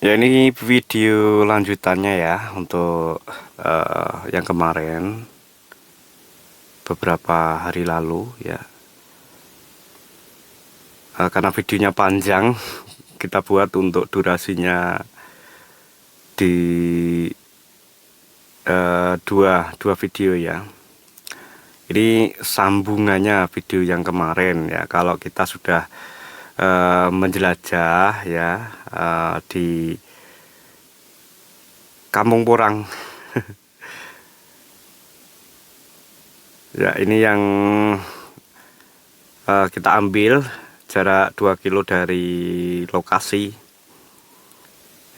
Ya, ini video lanjutannya ya untuk yang kemarin beberapa hari lalu ya. Karena videonya panjang, kita buat untuk durasinya di dua video ya. Ini sambungannya video yang kemarin ya. Kalau kita sudah menjelajah ya di Kampung Porang. Ya, ini yang kita ambil jarak 2 kilo dari lokasi.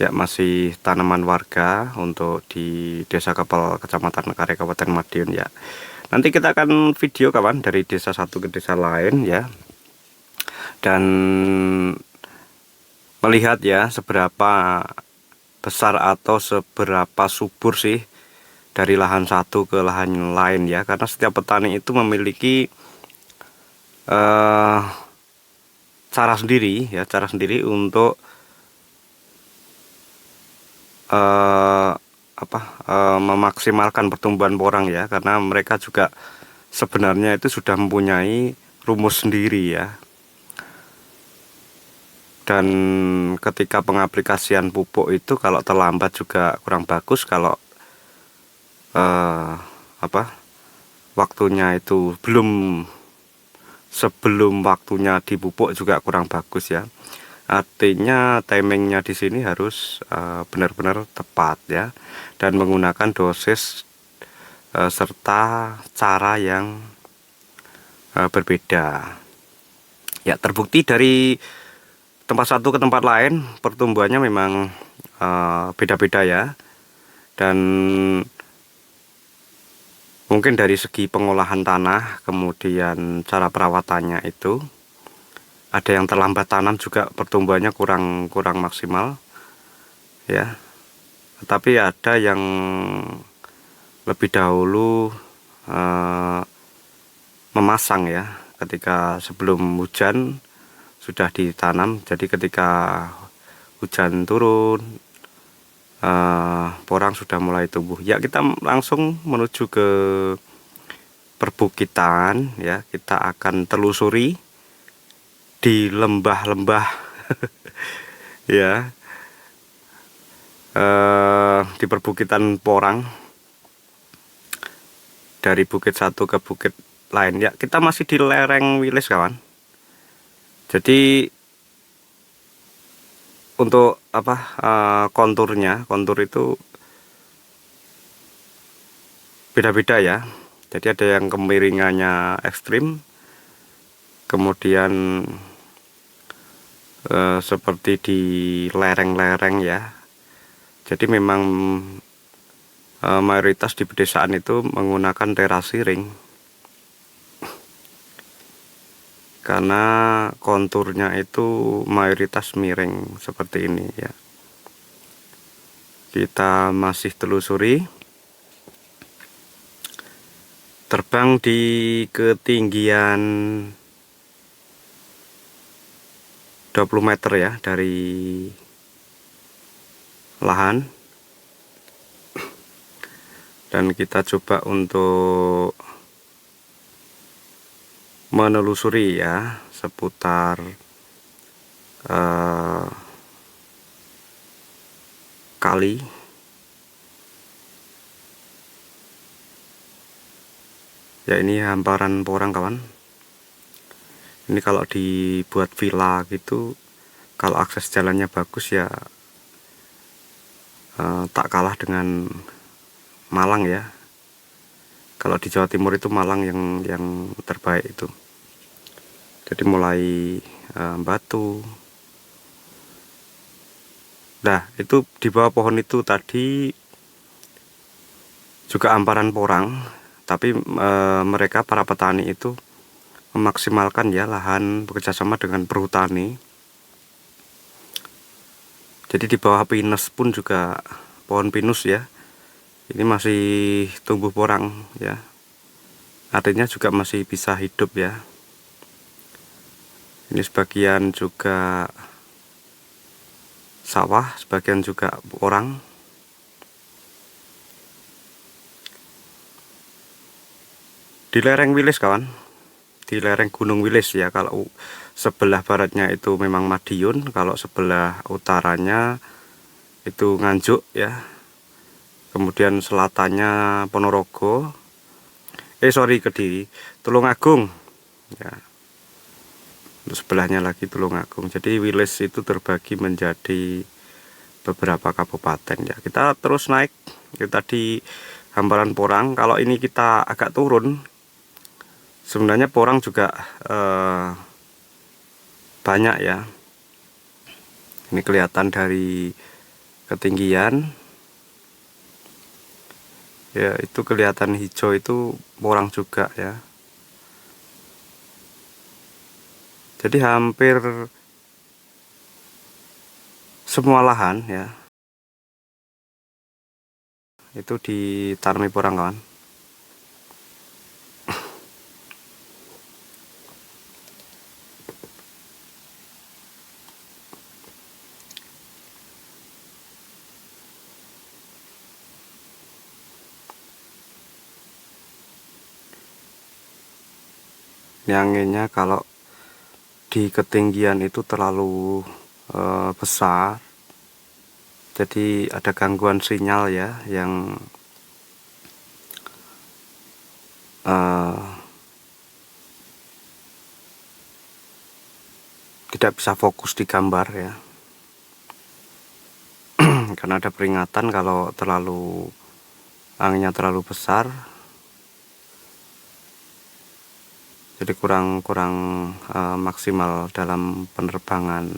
Ya, masih tanaman warga untuk di Desa Kapal, Kecamatan Karya, Kabupaten Madiun ya. Nanti kita akan video kawan dari desa satu ke desa lain ya. Dan melihat ya seberapa besar atau seberapa subur sih dari lahan satu ke lahan lain ya. Karena setiap petani itu memiliki cara sendiri ya, cara sendiri untuk memaksimalkan pertumbuhan porang ya, karena mereka juga sebenarnya itu sudah mempunyai rumus sendiri ya. Dan ketika pengaplikasian pupuk itu kalau terlambat juga kurang bagus, kalau waktunya itu sebelum waktunya dipupuk juga kurang bagus ya. Artinya timingnya di sini harus benar-benar tepat ya, dan menggunakan dosis serta cara yang berbeda. Ya, terbukti dari tempat satu ke tempat lain pertumbuhannya memang beda-beda ya, dan mungkin dari segi pengolahan tanah, kemudian cara perawatannya itu ada yang terlambat tanam juga pertumbuhannya kurang maksimal ya. Tetapi ada yang lebih dahulu memasang ya, ketika sebelum hujan sudah ditanam. Jadi ketika hujan turun porang sudah mulai tumbuh ya. Kita langsung menuju ke perbukitan ya. Kita akan telusuri di lembah-lembah ya, di perbukitan porang, dari bukit satu ke bukit lain ya. Kita masih di lereng Wilis kawan. Jadi untuk kontur itu beda-beda ya. Jadi ada yang kemiringannya ekstrim, kemudian seperti di lereng-lereng ya. Jadi memang mayoritas di pedesaan itu menggunakan terasi ring, karena konturnya itu mayoritas miring seperti ini ya. Kita masih telusuri, terbang di ketinggian 20 meter ya dari lahan, dan kita coba untuk menelusuri ya seputar kali ya. Ini hamparan porang kawan. Ini kalau dibuat villa gitu, kalau akses jalannya bagus ya tak kalah dengan Malang ya. Kalau di Jawa Timur itu Malang yang terbaik itu. Jadi mulai Batu. Nah, itu di bawah pohon itu tadi juga hamparan porang, tapi mereka para petani itu memaksimalkan ya lahan, bekerjasama dengan perhutani. Jadi di bawah pinus pun juga, pohon pinus ya, ini masih tumbuh porang ya. Artinya juga masih bisa hidup ya. Ini sebagian juga sawah, sebagian juga porang. Di lereng Wilis kawan, di lereng Gunung Wilis ya. Kalau sebelah baratnya itu memang Madiun, kalau sebelah utaranya itu Nganjuk ya. Kemudian selatannya Ponorogo, Kediri, Tulungagung ya. Untuk sebelahnya lagi Tulungagung. Jadi Wilis itu terbagi menjadi beberapa kabupaten ya. Kita terus naik, kita di hamparan Porang. Kalau ini kita agak turun, sebenarnya Porang juga banyak ya. Ini kelihatan dari ketinggian ya, itu kelihatan hijau, itu Porang juga ya. Jadi hampir semua lahan ya itu ditanami porang kawan. Ini anginnya kalau di ketinggian itu terlalu besar, jadi ada gangguan sinyal ya, yang tidak bisa fokus di gambar ya. Karena ada peringatan kalau anginnya terlalu besar, jadi kurang maksimal dalam penerbangan.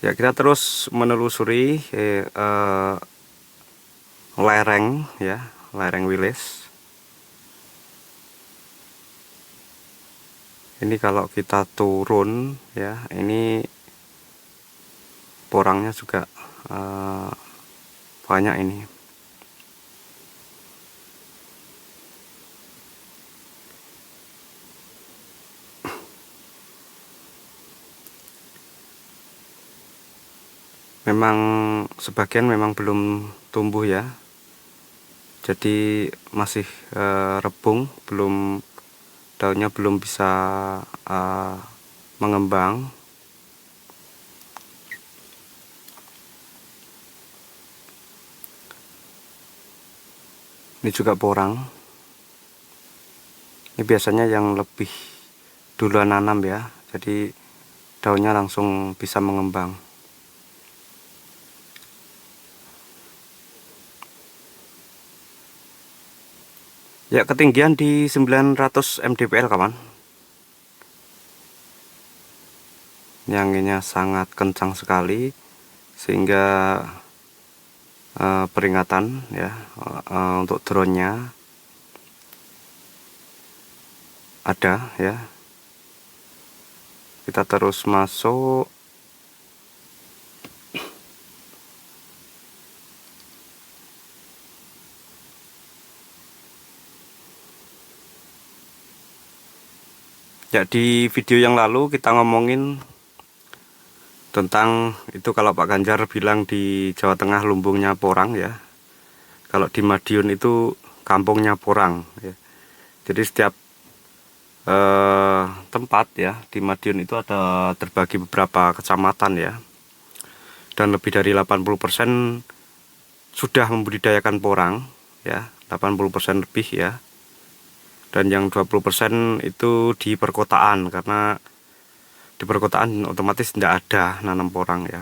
Ya, kita terus menelusuri lereng ya, lereng Wilis. Ini kalau kita turun ya, ini porangnya juga banyak ini. Memang sebagian memang belum tumbuh ya, jadi masih rebung, daunnya belum bisa mengembang. Ini juga porang. Ini biasanya yang lebih duluan nanam ya, jadi daunnya langsung bisa mengembang. Ya, ketinggian di 900 mdpl kawan. Ini anginnya sangat kencang sekali, sehingga peringatan ya untuk drone-nya ada ya. Kita terus masuk. Ya, di video yang lalu kita ngomongin tentang itu, kalau Pak Ganjar bilang di Jawa Tengah lumbungnya porang ya. Kalau di Madiun itu kampungnya porang ya. Jadi setiap tempat ya di Madiun itu ada terbagi beberapa kecamatan ya. Dan lebih dari 80% sudah membudidayakan porang ya, 80% lebih ya. Dan yang 20% itu di perkotaan, karena di perkotaan otomatis tidak ada nanam porang ya.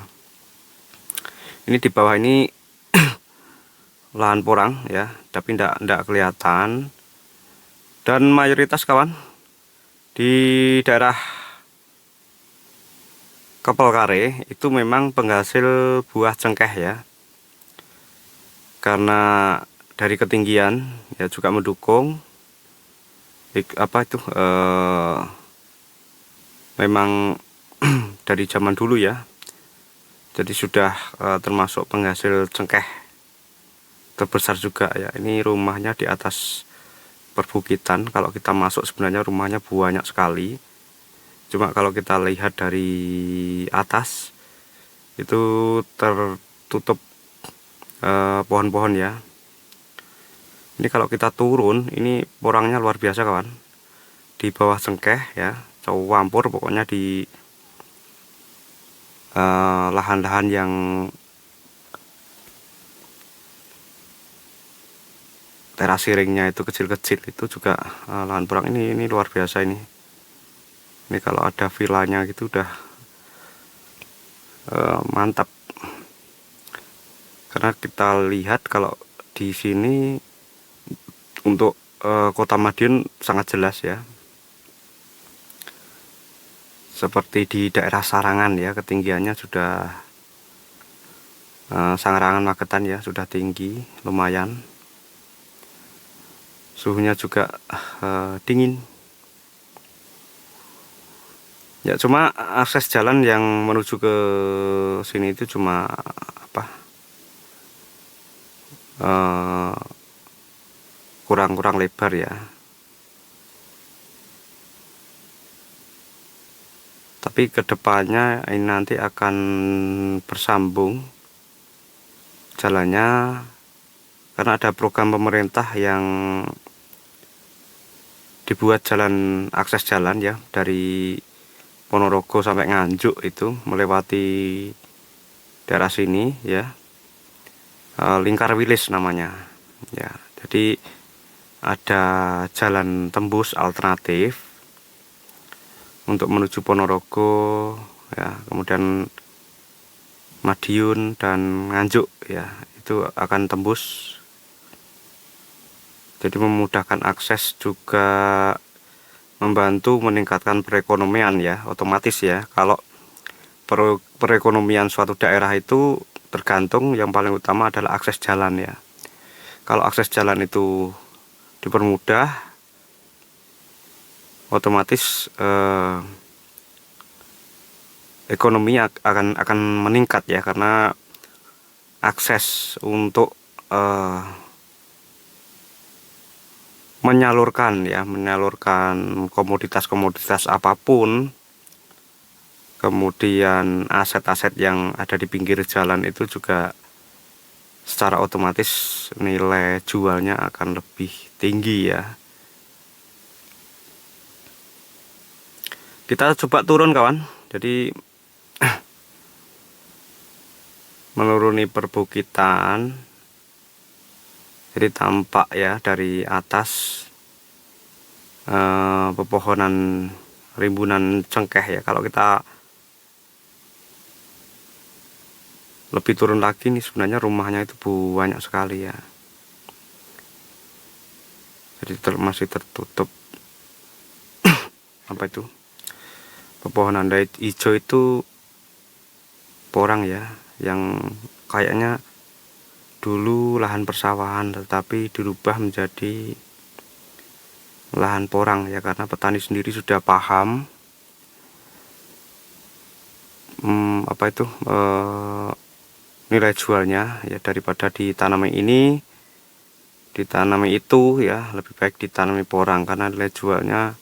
Ini di bawah ini lahan porang ya, tapi tidak kelihatan. Dan mayoritas kawan di daerah Kepelkare itu memang penghasil buah cengkeh ya, karena dari ketinggian ya juga mendukung memang dari zaman dulu ya, jadi sudah termasuk penghasil cengkeh terbesar juga ya. Ini rumahnya di atas perbukitan. Kalau kita masuk sebenarnya rumahnya banyak sekali, cuma kalau kita lihat dari atas itu tertutup pohon-pohon ya. Ini kalau kita turun, ini porangnya luar biasa kawan. Di bawah cengkeh ya, campur pokoknya di lahan-lahan yang terasiringnya itu kecil-kecil, itu juga lahan porang. Ini luar biasa ini. Ini kalau ada villanya gitu udah mantap. Karena kita lihat kalau di sini untuk Kota Madiun sangat jelas ya. Seperti di daerah Sarangan ya, ketinggiannya sudah Sarangan Magetan ya, sudah tinggi lumayan. Suhunya juga dingin. Ya cuma akses jalan yang menuju ke sini itu cuma kurang lebar ya. Tapi kedepannya ini nanti akan bersambung jalannya, karena ada program pemerintah yang dibuat jalan, akses jalan ya, dari Ponorogo sampai Nganjuk itu melewati daerah sini ya, Lingkar Wilis namanya ya. Jadi ada jalan tembus alternatif untuk menuju Ponorogo ya, kemudian Madiun dan Nganjuk ya, itu akan tembus. Jadi memudahkan akses, juga membantu meningkatkan perekonomian ya, otomatis ya. Kalau perekonomian suatu daerah itu tergantung, yang paling utama adalah akses jalan ya. Kalau akses jalan itu dipermudah, otomatis ekonomi akan meningkat ya, karena akses untuk menyalurkan komoditas apapun, kemudian aset-aset yang ada di pinggir jalan itu juga secara otomatis nilai jualnya akan lebih tinggi ya. Kita coba turun kawan, jadi menuruni perbukitan. Jadi tampak ya dari atas pepohonan, rimbunan cengkeh ya. Kalau kita lebih turun lagi nih, sebenarnya rumahnya itu banyak sekali ya. Jadi masih tertutup apa itu, pepohonan hijau itu porang ya, yang kayaknya dulu lahan persawahan tetapi dirubah menjadi lahan porang ya, karena petani sendiri sudah paham nilai jualnya ya, daripada ditanami ini ditanami itu ya, lebih baik ditanami porang karena nilai jualnya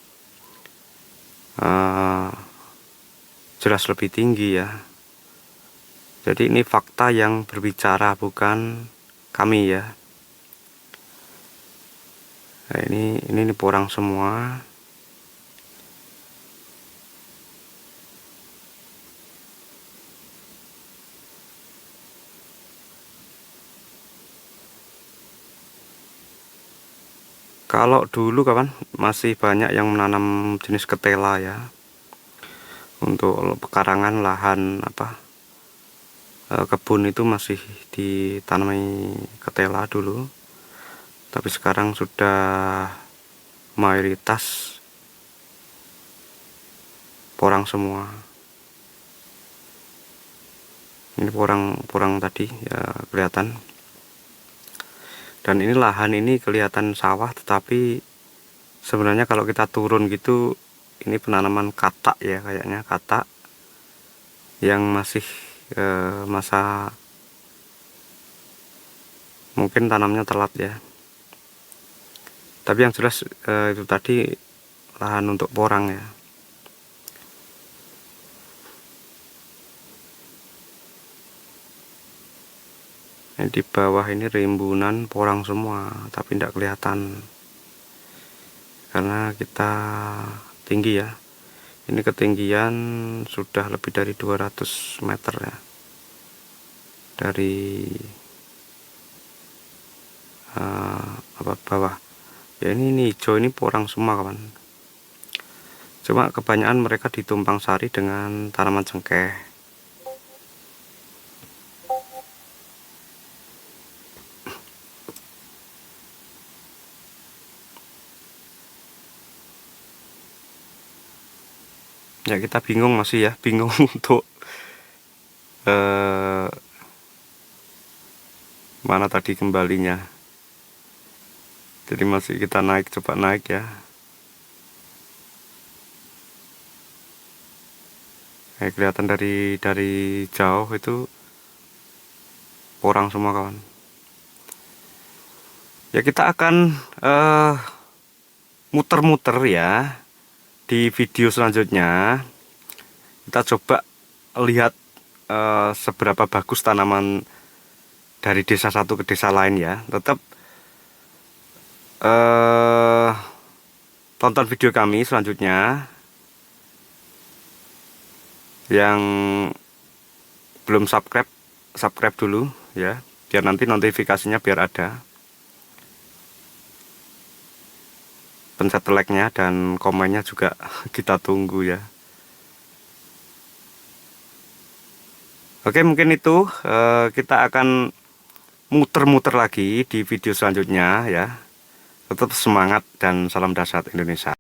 jelas lebih tinggi ya. Jadi ini fakta yang berbicara, bukan kami ya. Nah, ini porang semua. Kalau dulu kawan masih banyak yang menanam jenis ketela ya, untuk pekarangan lahan kebun itu masih ditanami ketela dulu. Tapi sekarang sudah mayoritas porang semua. Ini porang tadi ya kelihatan. Dan ini lahan ini kelihatan sawah, tetapi sebenarnya kalau kita turun gitu, ini penanaman katak ya, kayaknya katak yang masih masa mungkin tanamnya telat ya. Tapi yang jelas itu tadi lahan untuk porang ya. Ini di bawah ini rimbunan porang semua, tapi tidak kelihatan karena kita tinggi ya. Ini ketinggian sudah lebih dari 200 meter ya dari bawah ya. Ini hijau, ini porang semua kawan. Cuma kebanyakan mereka ditumpang sari dengan tanaman cengkeh. Ya kita bingung masih ya, bingung untuk mana tadi kembalinya. Jadi masih kita naik, coba naik ya. Kelihatan dari jauh itu porang semua kawan. Ya kita akan muter-muter ya. Di video selanjutnya kita coba lihat seberapa bagus tanaman dari desa satu ke desa lain ya. Tetap tonton video kami selanjutnya. Yang belum subscribe dulu ya, biar nanti notifikasinya biar ada. Pencet like-nya dan komennya juga kita tunggu ya. Oke, mungkin itu kita akan muter-muter lagi di video selanjutnya ya. Tetap semangat dan salam dahsyat Indonesia.